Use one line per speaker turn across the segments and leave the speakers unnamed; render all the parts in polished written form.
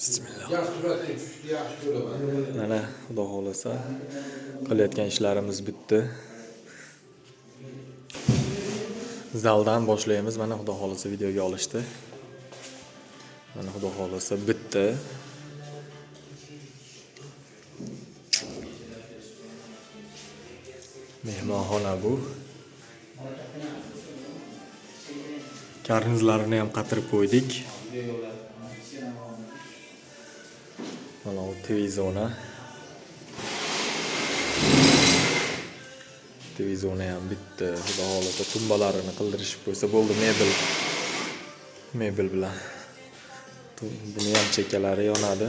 Bismillah.
Yaxshi suratga tushishni yaxshi ko'raman.
Mana xudo xolasa qilayotgan ishlarimiz bitdi. Zaldan boshlaymiz. Mana xudo xolasa videoga olishdi. Mana xudo xolasa bitdi. Mehmonxona bu. Karnizlarini ham qatirib qo'ydik. Mana bu TV zona. TV zona ham bitdi. Xudo xolasa tumbalarini qildirishib qo'ysa bo'ldi mebel bilan. Buni ham chekalari yonadi.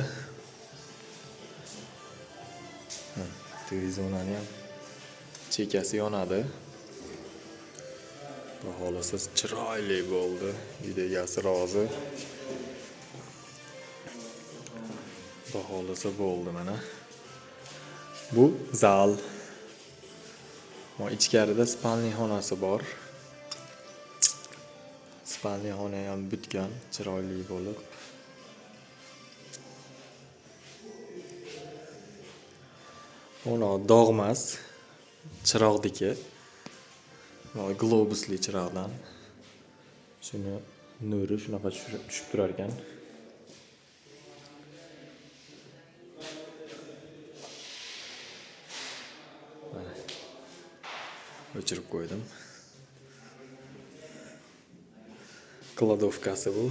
TV zonani ham chekasi yonadi. Xudo xolasa chiroyli bo'ldi. Uyda egasi rozi. Xudo xolasa bo'ldi mana. Bu zal. Ichkarida spalniy xonasi bor. Spalniy xona ham bitgan, chiroyli bo'lib. Uni dog'mas, chiroqniki. Globusli chiroqdan. Shuni nuri shunaqa tushib turar ekan. O'chirib qo'ydim. Kladovkasi bu.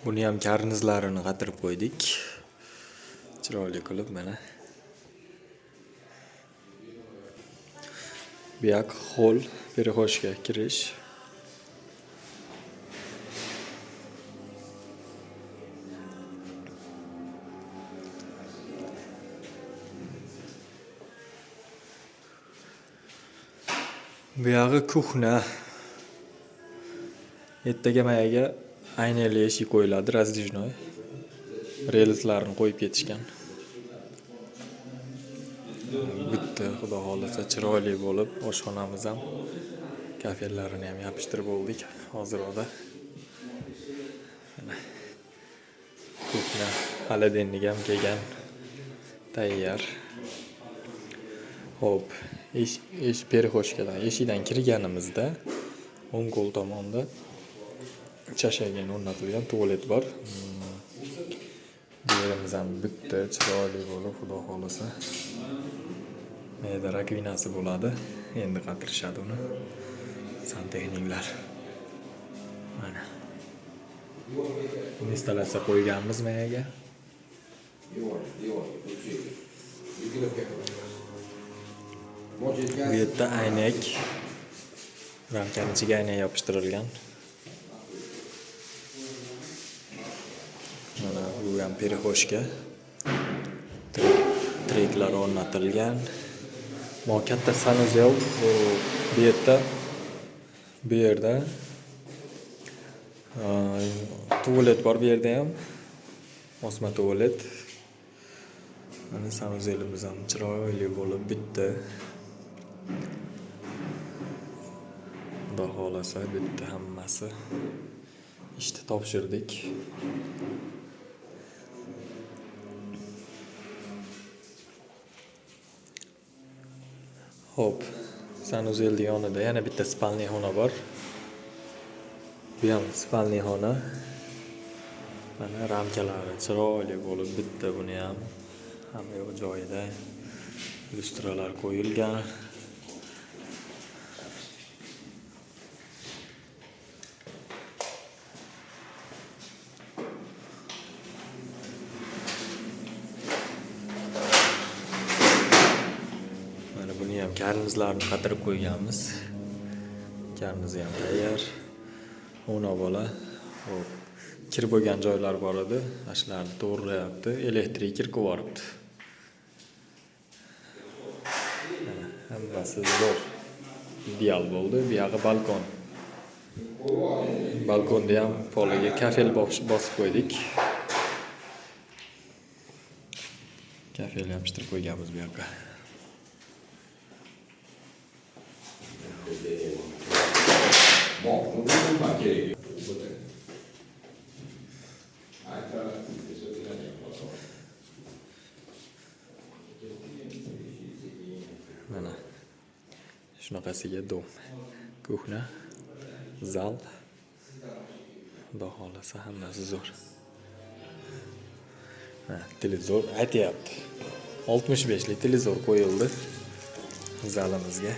Buni ham karnizlarini qatirib qo'ydik. Chiroyli qilib mana. Bu yoq hol, перехожga kirish. Bu yog'i kuxna. Ertaga mayaga aynali eshik qo'yiladi, razdijnoy. Relslarni qo'yib ketishgan. Bitta xudo xolasa chiroyli bo'lib, oshxonamiz ham kafellarini ham yopishtirib bo'ldik. Hozir oda. Kuxna haladenlik ham kelgan. Tayyor. Hop, перехожkadan eshikdan kirganimizda o'ng qo'l tomonda chashagan o'rnatilgan tualet bor. Bu yerimiz ham bitta chiroyli bo'lib, xudo xolasa. Meda rakvinasi bo'ladi. Endi qatirishadi uni. Santexniklar. Mana. Installatsiya qo'yganmiz mayaga. Bu yerda aynak. Ramkaning ichiga aynak yopishtirilgan. Mana bu ham перехожка. Treklar o'rnatilgan. Katta sanuzel bu yerda tualet bor bu yerda ham. Osma tualet. Mana sanuzelimiz ham chiroyli bo'lib bitdi. Xudo xolasa bitta hammasi. İşte topshirdik. Hop, sanuzelning yonida yana bitta spalniy xona bor. Bu ham spalniy xona. Mana ramkalari chiroyli bo'lib bitta buni ham. Hamma yo'q joyida. Lyustralar qo'yilgan. Buni ham karnizlarni qatirib qo'yganmiz. Karnizi ham tayyor. Ona bola. Hop. Kirib bo'lgan joylar bor edi. Ashlarni to'g'rilayapti. Elektrik kirib yuboribdi. Hammasi zo'r. Ideal bo'ldi. Bu yog'i balkon. Balkonda ham poliga kafel bosib qo'ydik. Kafel yopishtirib qo'yganmiz bu yoqqa.
Bon, non ma che
Mana shunaqasiga dom. Kuxna, zal. Xudo xolasa hammasi zo'r. Ha, televizor aytyapti. 65 lik televizor qo'yildi zalimizga.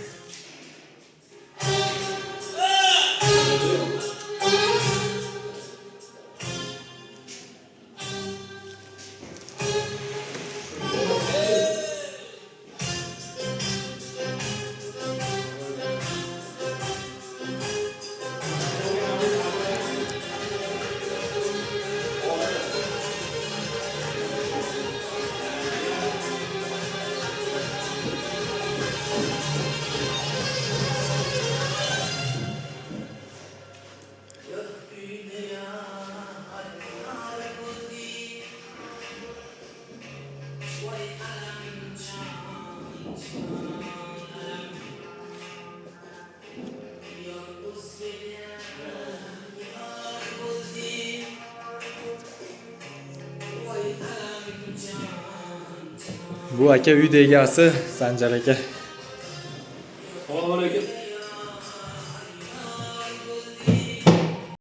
Bu aka uyda egasi Sanjar aka.